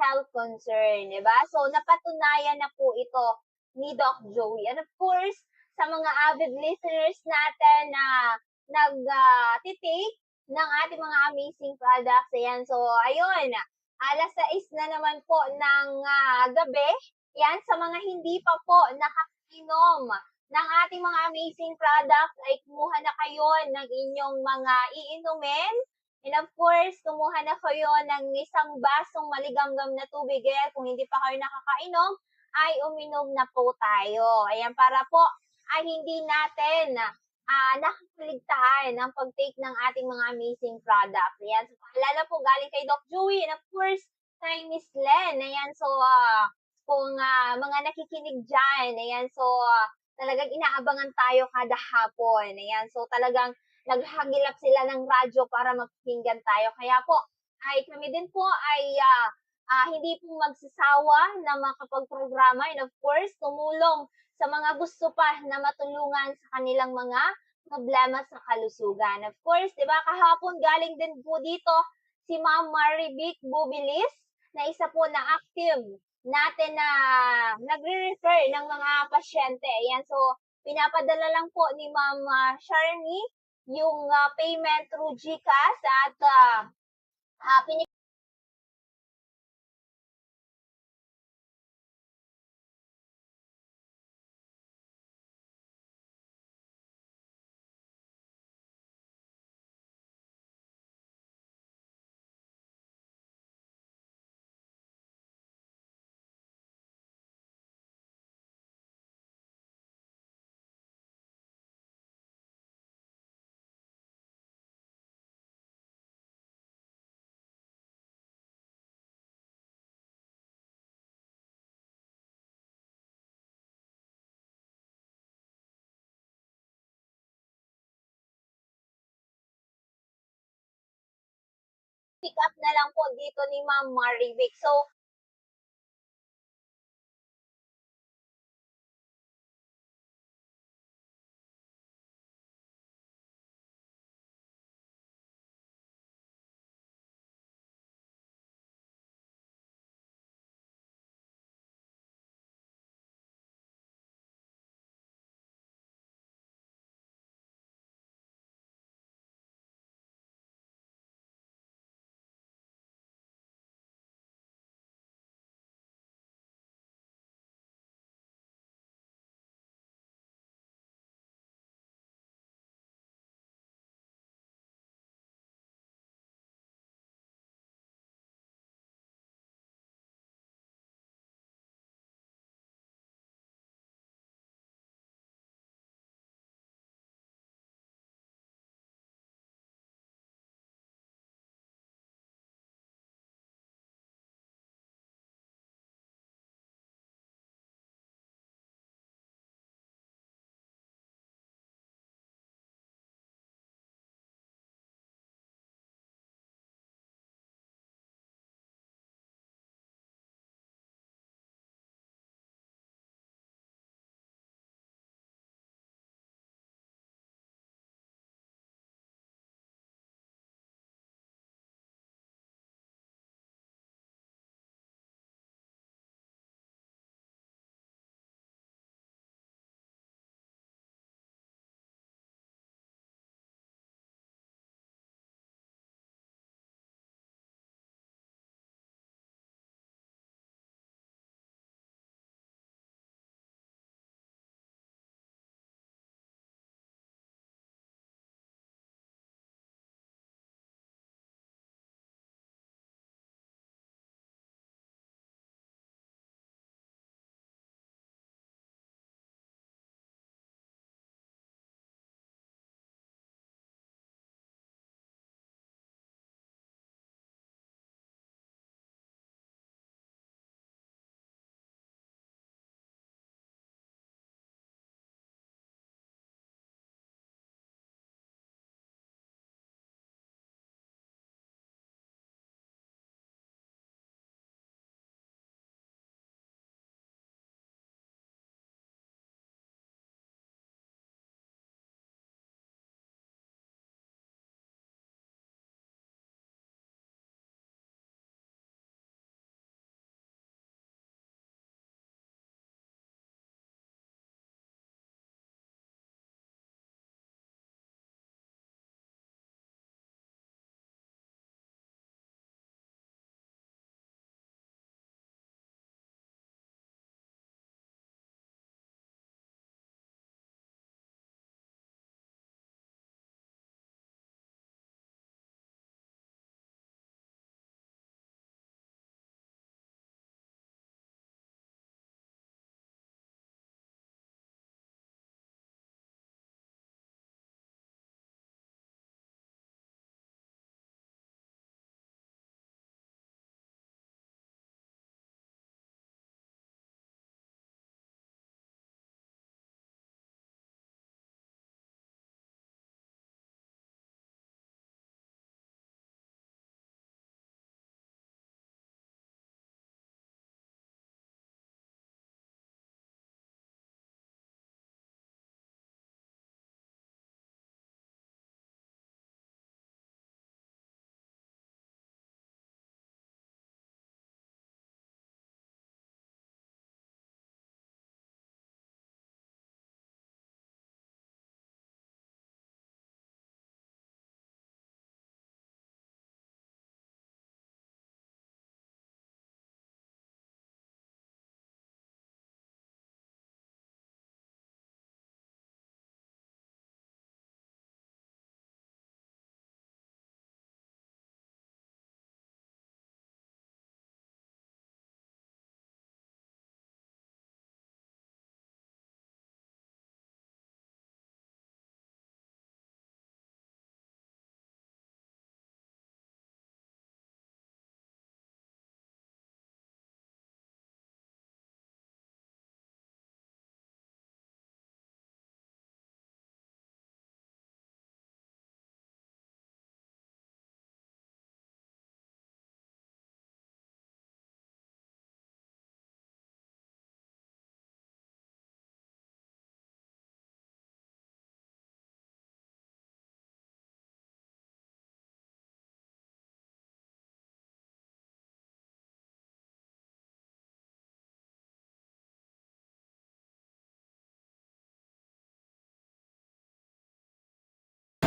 health concern, di ba? So, napatunayan na po ito ni Doc Joey. And of course, sa mga avid listeners natin na titake ng ating mga amazing products. Ayan, so ayun, alas 6 na naman po ng gabi. Yan, sa mga hindi pa po nakainom ng ating mga amazing products, ay kumuha na kayo ng inyong mga iinumin. And of course, kumuha na kayo ng isang basong maligamgam na tubig. Kung hindi pa kayo nakakainom, ay uminom na po tayo. Ayan, para po ay hindi natin nakakaligtaan ang pag-take ng ating mga amazing products. Ayan, so paalala po galing kay Doc Joey and of course, kay Miss Len. Ayan, so kung mga nakikinig dyan, ayan, so talagang inaabangan tayo kada hapon. Ayan, so talagang naghagilap sila ng radyo para magpakinggan tayo. Kaya po, ay kami din po ay hindi po magsasawa na makapag-programa and of course, tumulong sa mga gusto pa na matulungan sa kanilang mga problema sa kalusugan. Of course, di ba, kahapon galing din po dito si Ma'am Marivic Bubilis, na isa po na active natin na nagre-refer ng mga pasyente. Ayan, so pinapadala lang po ni Ma'am Sharmy yung payment through GCash at pick up na lang po dito ni Ma'am Marivic. So,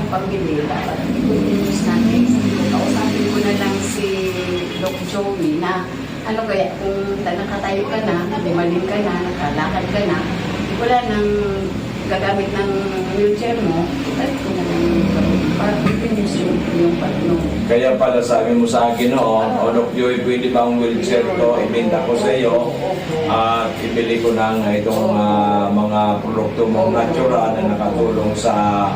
pambili, dapat i-continuous natin. Kausapin ko na lang si Doc Joey na ano kaya kung nakatayo ka na, bumaling ka na, nakalakad ka na, wala nang gagamit ng wheelchair mo, balik ko na lang para continuous yung patno. Kaya pala sabi mo sa akin noon, o Doc Joey, pwede ba ang wheelchair ko, ibenta ko sa iyo at ibili ko ng itong mga produkto mong natural na nakatulong sa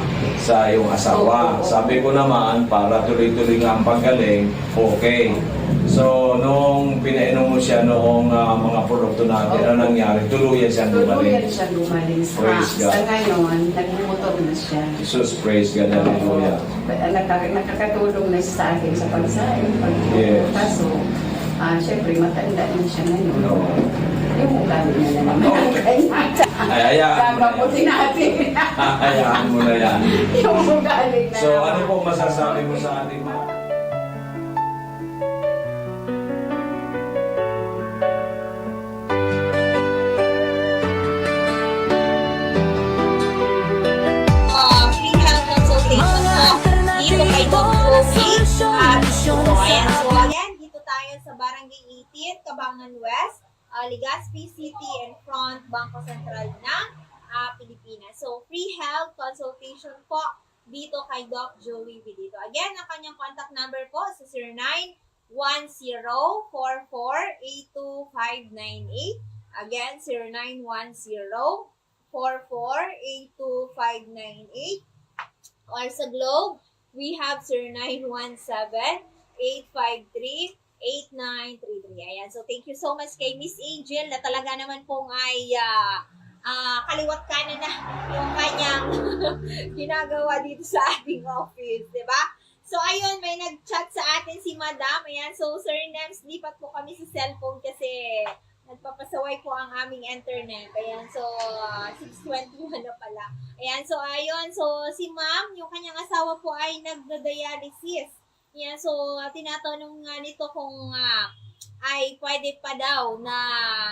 iyong asawa. Sabi ko naman, para tuloy-tuloy nga ang paggaling, okay. So, nung pinainom mo siya noong mga produkto natin, ano nangyari? Tuluyan siya Tuluyan gumaling. siya gumaling sa, Praise God. sa ngayon, nagmumotor na siya. Jesus, praise God, hallelujah. Nakakatulong na siya sa akin sa pagsain, Yes. kaso, syempre matanda na siya ngayon. No. Yung ugali niya na naman. Ay, hayaan mo na yan. Gagaputin natin. Hayaan mo na yan. Yung ugali na So, naman. ano po masasabi mo sa ating mga... Free health consultation po dito kay Doc Joey. So, ayan. So, again, dito tayo sa Barangay 18, Cabangan West, Legazpi City and Front, Bangko Sentral ng Pilipinas. So, free health consultation po dito kay Doc Joey Vidito. Again, ang kanyang contact number po sa 0910-44-82598. Again, 0910-44-82598. Or sa Globe, we have 0917-853-8933. Ayan. So, thank you so much kay Miss Angel na talaga naman pong ay kaliwat kanan na yung kanyang ginagawa dito sa ating office. Diba? So, ayun, may nag-chat sa atin si Madam. Ayan. So, Sir Nems, lipat po kami sa cellphone kasi nagpapasaway po ang aming internet. Ayan, so 6:21 na pala. Ayan, so ayun, so si Ma'am, yung kanyang asawa po ay nagda-dialysis. Ayan, so tinatanong nga nito kung ay pwede pa daw na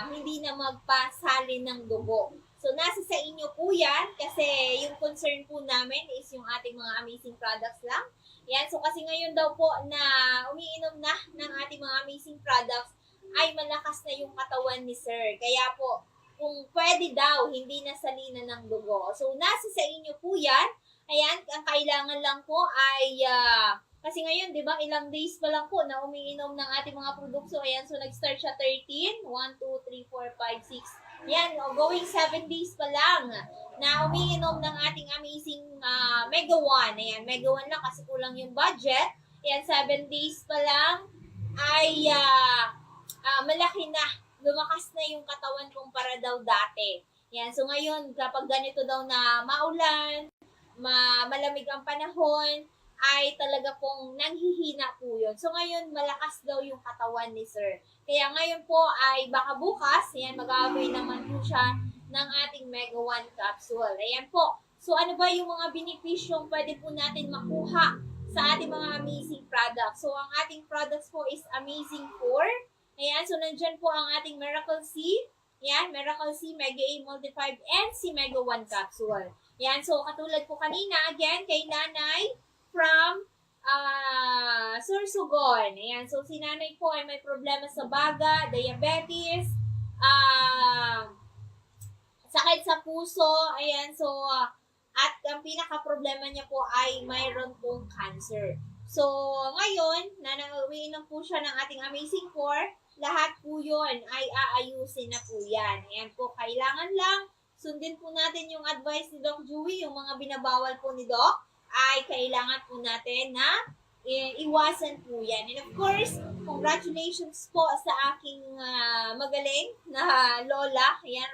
hindi na magpasalin ng dugo. So nasa sa inyo po yan kasi yung concern po namin is yung ating mga amazing products lang. Ayan, so kasi ngayon daw po na umiinom na ng ating mga amazing products ay malakas na yung katawan ni Sir. Kaya po, kung pwede daw, hindi na salina ng dugo. So, nasa sa inyo po yan. Ayan, ang kailangan lang po ay, kasi ngayon, di ba, ilang days pa lang po na umiinom ng ating mga produkto. Ayan, so nag-start siya 13, 1, 2, 3, 4, 5, 6. Ayan, going 7 days pa lang na umiinom ng ating amazing Mega One. Ayan, Mega One lang kasi kulang yung budget. Ayan, 7 days pa lang ay malaki na, lumakas na yung katawan kumpara daw dati. Yan, so ngayon, kapag ganito daw na maulan, malamig ang panahon, ay talaga pong nanghihina po yun. So ngayon, malakas daw yung katawan ni Sir. Kaya ngayon po ay baka bukas, yan, mag-aaway naman po siya ng ating Mega One capsule. Ayan po. So ano ba yung mga benepisyong pwede po natin makuha sa ating mga amazing products? So ang ating products po is Amazing 4. Ayan, so nandyan po ang ating Miracle C. Ayan, Miracle C, Mega A Multi-5, and si Mega 1 Capsule. Ayan, so katulad po kanina, again, kay Nanay from Sursugon. Ayan, so si Nanay po ay may problema sa baga, diabetes, sakit sa puso, ayan, so, at ang pinaka-problema niya po ay mayroon pong cancer. So, ngayon, umiinom po siya ng ating Amazing 4, lahat po yun ay aayusin na po yan. Ayan po, kailangan lang sundin po natin yung advice ni Doc Joey, yung mga binabawal po ni Doc, ay kailangan po natin na iwasan po yan. And of course, congratulations po sa aking magaling na lola. Ayan,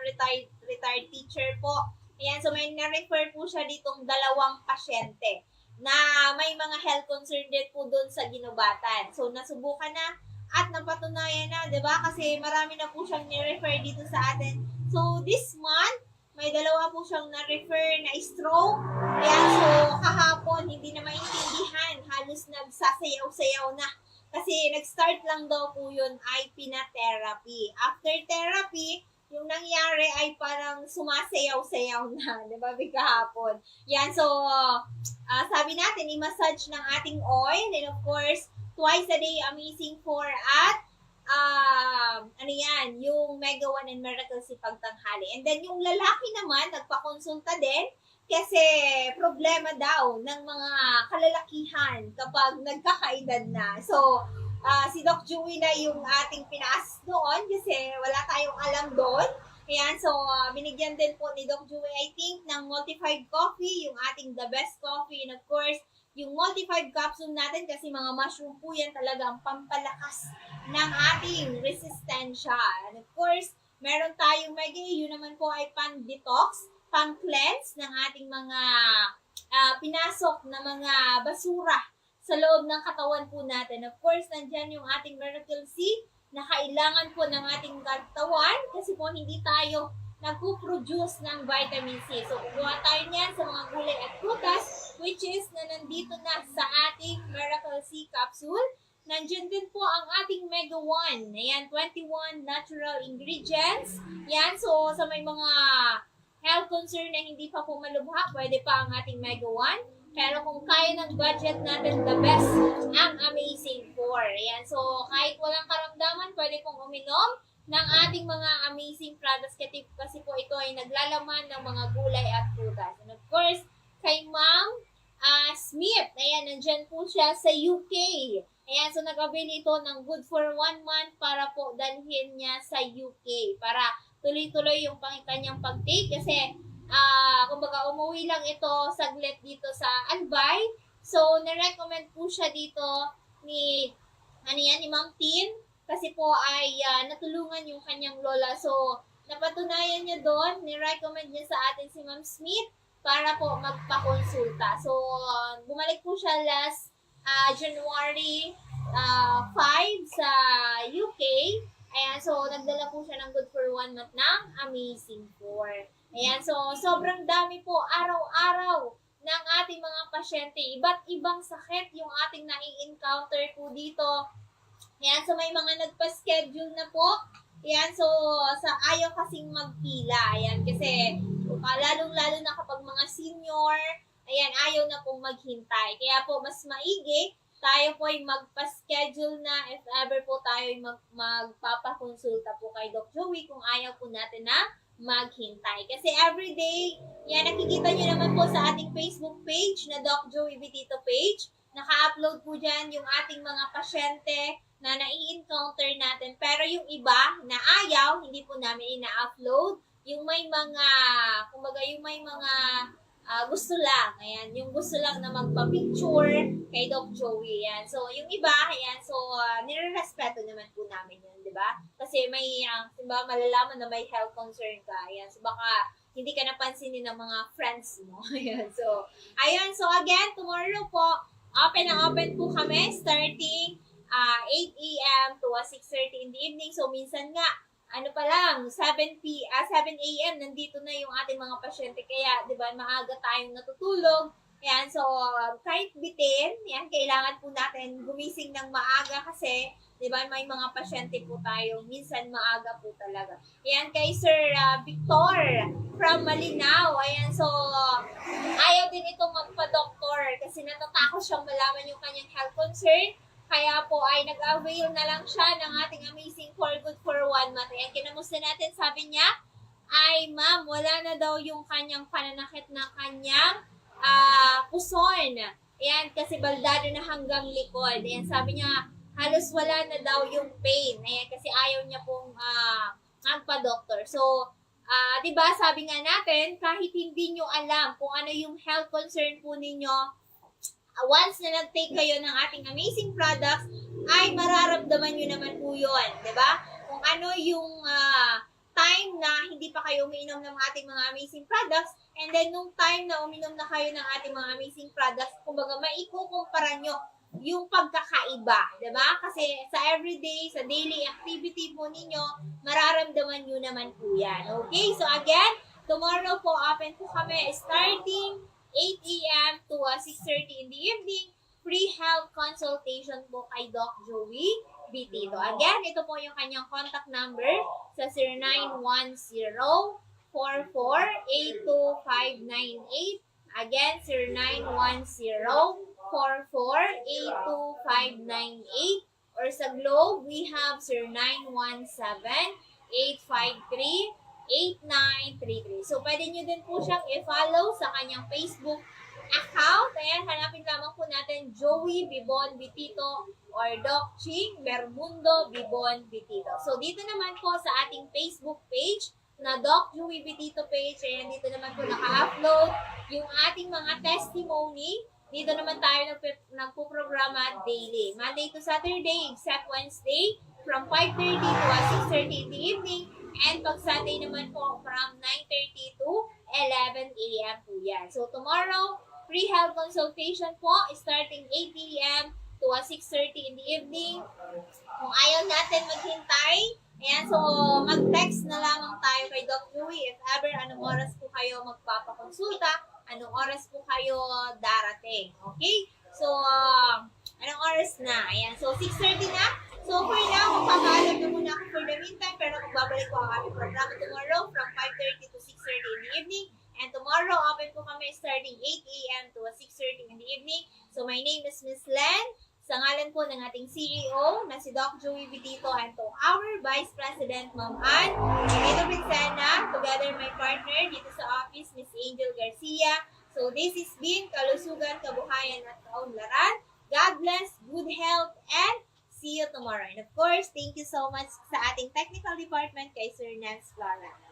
retired teacher po. Ayan, so may na-refer po siya ditong 2 pasyente na may mga health concern din po doon sa ginubatan. So, nasubukan na at napatunayan na, 'di ba? Kasi marami na po siyang ni-refer dito sa atin. So, this month, may 2 po siyang na-refer na stroke. Ayan, so kahapon, hindi na maintindihan. Halos nagsasayaw-sayaw na. Kasi nag-start lang daw po yun ay pina-therapy. After therapy, yung nangyari ay parang sumasayaw-sayaw na, di ba, kahapon. Yan, so, sabi natin, i-massage ng ating oil, and of course, twice a day, Amazing 4 at ano yan, yung Mega 1 and Miracle si pagtanghali. And then yung lalaki naman, nagpakonsulta din kasi problema daw ng mga kalalakihan kapag nagkakaedad na. So, si Doc Joey na yung ating pinaas doon kasi wala tayong alam doon. Ayan, so binigyan din po ni Doc Joey, I think, ng Multi-5 coffee, yung ating The Best Coffee, and of course, yung Multi-5 capsule natin kasi mga mushroom po yan talaga ang pampalakas ng ating resistensya. And of course, meron tayong Mega, yun naman po ay pan-detox, pang-cleanse ng ating mga pinasok na mga basura sa loob ng katawan po natin. Of course, nandyan yung ating Miracle C na kailangan po ng ating katawan kasi po hindi tayo nagpo-produce ng vitamin C. So, kukuha tayo niyan sa mga gulay at prutas, which is na nandito na sa ating Miracle C capsule. Nandiyan din po ang ating Mega 1. Ayan, 21 natural ingredients. Yan, so sa may mga health concern na hindi pa po malubha, pwede pa ang ating Mega 1. Pero kung kaya ng budget natin, the best, ang Amazing 4. Ayan, so kahit walang karamdaman, pwede pong uminom ng ating mga amazing products kasi po ito ay naglalaman ng mga gulay at prutas. And of course, kay Ma'am Smith, ayan, nandyan po siya sa UK. Ayan, so nag-avail ito ng good for 1 month para po dalhin niya sa UK para tuloy-tuloy yung kanyang pag-take kasi kumbaga umuwi lang ito saglit dito sa Albay. So, na-recommend po siya dito ni Ma'am Tin kasi po ay natulungan yung kanyang lola. So, napatunayan niya doon, ni-recommend niya sa atin si Ma'am Smith para po magpakonsulta. So, bumalik po siya last January 5 sa UK. Ayan, so nagdala po siya ng good for 1 month ng Amazing 4. Ayan, so sobrang dami po araw-araw ng ating mga pasyente. Iba't ibang sakit yung ating nai-encounter po dito. Ayan, so may mga nagpa-schedule na po. Ayan, so sa ayaw kasing magpila. Ayan, kasi lalong-lalo na kapag mga senior, ayan, ayaw na pong maghintay. Kaya po mas maigi, tayo po ay magpa-schedule na if ever po tayo ay magpapakonsulta po kay Doc Joey kung ayaw po natin na maghintay. Kasi everyday, yan, nakikita nyo naman po sa ating Facebook page na Doc Joey Vitito page. Naka-upload po dyan yung ating mga pasyente na nai-encounter natin. Pero yung iba na ayaw, hindi po namin ina-upload. Yung may mga, kumbaga yung may mga gusto lang. Ayan, yung gusto lang na magpa-picture kay Doc Joey. Ayan. So, yung iba, ayan, so, nire-respeto naman po namin yan, di ba? Kasi may, diba, malalaman na may health concern ka. Ayan, so baka hindi ka napansinin ng mga friends mo. Ayan, so, again, tomorrow po, open po kami starting 8 a.m. to 6:30 in the evening. So, minsan nga, ano pa lang, 7 a.m. nandito na yung ating mga pasyente. Kaya, di ba, maaga tayong natutulog. Yan, so, kahit bitin, yan, kailangan po natin gumising ng maaga kasi, di ba, may mga pasyente po tayo. Minsan, maaga po talaga. Yan, kay Sir Victor from Malinaw. Ayan, so, ayaw din itong magpa-doktor kasi natatakot siyang malaman yung kanyang health concern. Kaya po ay nag-avail na lang siya ng ating Amazing 4 Good for 1 month. Ayan, kinamusta natin, sabi niya, ay ma'am, wala na daw yung kanyang pananakit na kanyang puson. Ayan, kasi baldado na hanggang likod. Ayan, sabi niya, halos wala na daw yung pain. Ayan, kasi ayaw niya pong magpa-doktor. So, diba, sabi nga natin, kahit hindi nyo alam kung ano yung health concern po ninyo, once na nag-take kayo ng ating amazing products, ay mararamdaman nyo naman po yun, di ba? Kung ano yung time na hindi pa kayo umiinom ng ating mga amazing products, and then nung time na uminom na kayo ng ating mga amazing products, kumbaga maikukumpara nyo yung pagkakaiba, di ba? Kasi sa everyday, sa daily activity po ninyo, mararamdaman nyo naman po yan. Okay? So again, tomorrow po, open po kami starting 8 a.m. to 6:30 in the evening. Free health consultation po kay Doc Joey. Bitito. Again, ito po yung kanyang contact number sa 0910-4482-598. Again, 0910-4482-598. Or sa Globe, we have 0917-853-8933. So, pwede nyo din po siyang i-follow sa kanyang Facebook account. Ayan, hanapin lamang po natin Joey Bibon Bitito or Doc Ching Bermundo Bibon Bitito. So, dito naman po sa ating Facebook page na Doc Joey Bitito page, ayan, dito naman po naka-upload yung ating mga testimony. Dito naman tayo nagpo-programa daily. Monday to Saturday, except Wednesday, from 5:30 to 6:30 in the evening. And pag Sunday naman po, from 9:30 to 11 a.m. po yan. So, tomorrow, free health consultation po, starting 8 p.m. to 6:30 in the evening. Kung ayaw natin maghintay, ayan, so mag-text na lamang tayo kay Doc Joey if ever anong oras po kayo magpapakonsulta, anong oras po kayo darating. Okay? So, anong oras na? Ayan, so 6:30 na. So, for now, magpapaalam na muna ako for the meantime, pero magbabalik ko ang aming programa tomorrow from 5:30 to 6:30 in the evening. And tomorrow, open po kami starting 8 a.m. to 6:30 in the evening. So, my name is Miss Len. Sa ngalan po ng ating CEO na si Doc Joey Bitito and to our Vice President, Ma'am Ann, Dito Vincena, together my partner dito sa office, Miss Angel Garcia. So, this is been Kalusugan, Kabuhayan at Kaunlaran. God bless, good health, and see you tomorrow. And of course, thank you so much sa ating technical department kay Sir Nance Flora.